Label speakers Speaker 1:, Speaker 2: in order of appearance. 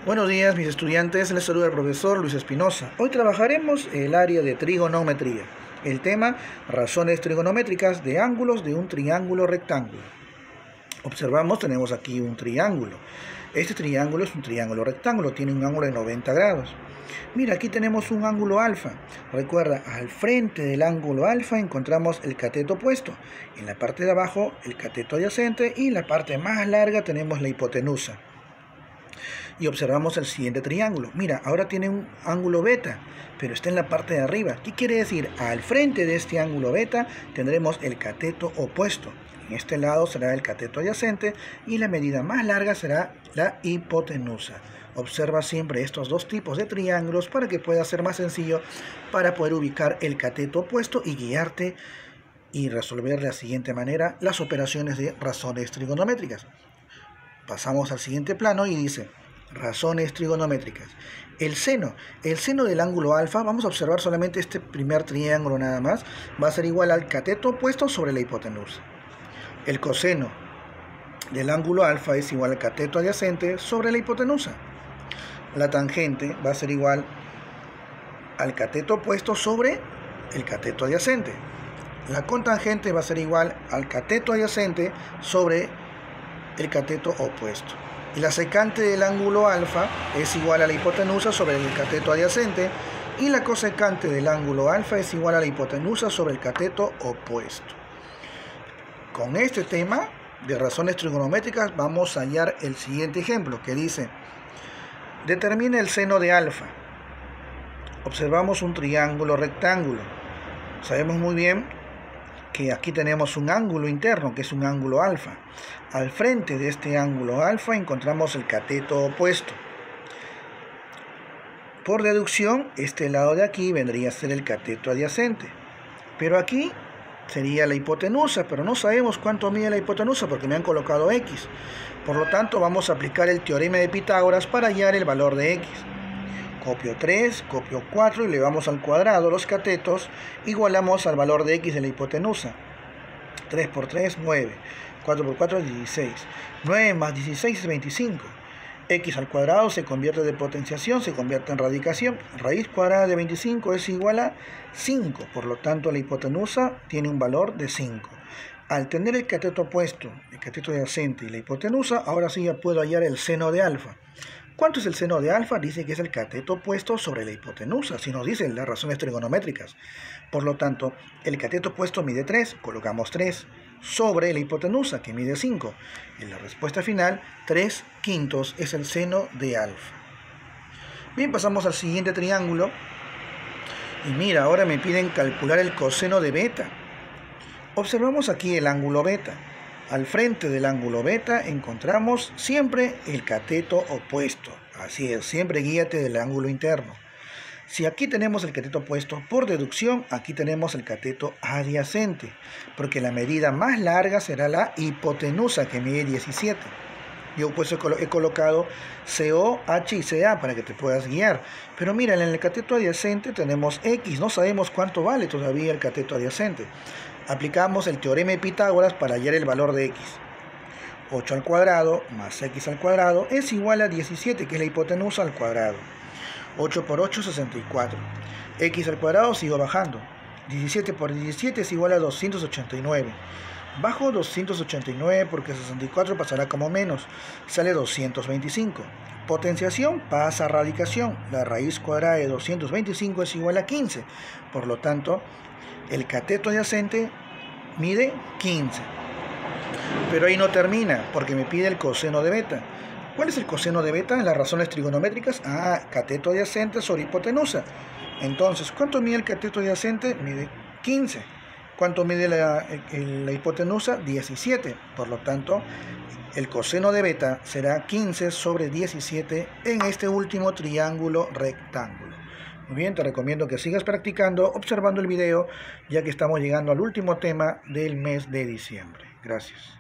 Speaker 1: Buenos días, mis estudiantes. Les saluda el profesor Luis Espinosa. Hoy trabajaremos el área de trigonometría. El tema, razones trigonométricas de ángulos de un triángulo rectángulo. Observamos, tenemos aquí un triángulo. Este triángulo es un triángulo rectángulo, tiene un ángulo de 90 grados. Mira, aquí tenemos un ángulo alfa. Recuerda, al frente del ángulo alfa encontramos el cateto opuesto. En la parte de abajo, el cateto adyacente, y en la parte más larga tenemos la hipotenusa. Y observamos el siguiente triángulo. Mira, ahora tiene un ángulo beta, pero está en la parte de arriba. ¿Qué quiere decir? Al frente de este ángulo beta tendremos el cateto opuesto. En este lado será el cateto adyacente y la medida más larga será la hipotenusa. Observa siempre estos dos tipos de triángulos para que pueda ser más sencillo para poder ubicar el cateto opuesto y guiarte y resolver de la siguiente manera las operaciones de razones trigonométricas. Pasamos al siguiente plano y dice: razones trigonométricas. El seno del ángulo alfa, vamos a observar solamente este primer triángulo nada más, va a ser igual al cateto opuesto sobre la hipotenusa. El coseno del ángulo alfa es igual al cateto adyacente sobre la hipotenusa. La tangente va a ser igual al cateto opuesto sobre el cateto adyacente. La cotangente va a ser igual al cateto adyacente sobre el cateto opuesto. Y la secante del ángulo alfa es igual a la hipotenusa sobre el cateto adyacente, y la cosecante del ángulo alfa es igual a la hipotenusa sobre el cateto opuesto. Con este tema de razones trigonométricas vamos a hallar el siguiente ejemplo, que dice: determina el seno de alfa. Observamos un triángulo rectángulo. Sabemos muy bien que aquí tenemos un ángulo interno, que es un ángulo alfa. Al frente de este ángulo alfa encontramos el cateto opuesto. Por deducción, este lado de aquí vendría a ser el cateto adyacente. Pero aquí sería la hipotenusa, pero no sabemos cuánto mide la hipotenusa porque me han colocado X. Por lo tanto, vamos a aplicar el teorema de Pitágoras para hallar el valor de X. Copio 3, copio 4 y elevamos al cuadrado los catetos, igualamos al valor de X de la hipotenusa. 3 por 3, 9. 4 por 4 es 16. 9 más 16 es 25. X al cuadrado se convierte de potenciación, se convierte en radicación. Raíz cuadrada de 25 es igual a 5. Por lo tanto, la hipotenusa tiene un valor de 5. Al tener el cateto opuesto, el cateto adyacente y la hipotenusa, ahora sí ya puedo hallar el seno de alfa. ¿Cuánto es el seno de alfa? Dice que es el cateto opuesto sobre la hipotenusa, así nos dicen las razones trigonométricas. Por lo tanto, el cateto opuesto mide 3, colocamos 3 sobre la hipotenusa, que mide 5. En la respuesta final, 3/5 es el seno de alfa. Bien, pasamos al siguiente triángulo. Y mira, ahora me piden calcular el coseno de beta. Observamos aquí el ángulo beta. Al frente del ángulo beta encontramos siempre el cateto opuesto. Así es, siempre guíate del ángulo interno. Si aquí tenemos el cateto opuesto, por deducción, aquí tenemos el cateto adyacente, porque la medida más larga será la hipotenusa, que mide 17. Yo pues he colocado CO, H y CA para que te puedas guiar. Pero mira, en el cateto adyacente tenemos X, no sabemos cuánto vale todavía el cateto adyacente. Aplicamos el teorema de Pitágoras para hallar el valor de X. 8 al cuadrado más X al cuadrado es igual a 17, que es la hipotenusa al cuadrado. 8 por 8, 64. X al cuadrado sigo bajando. 17 por 17 es igual a 289. Bajo 289 porque 64 pasará como menos. Sale 225. Potenciación pasa a radicación. La raíz cuadrada de 225 es igual a 15. Por lo tanto, el cateto adyacente mide 15. Pero ahí no termina, porque me pide el coseno de beta. ¿Cuál es el coseno de beta en las razones trigonométricas? Cateto adyacente sobre hipotenusa. Entonces, ¿cuánto mide el cateto adyacente? Mide 15. ¿Cuánto mide la hipotenusa? 17. Por lo tanto, el coseno de beta será 15 sobre 17 en este último triángulo rectángulo. Muy bien, te recomiendo que sigas practicando, observando el video, ya que estamos llegando al último tema del mes de diciembre. Gracias.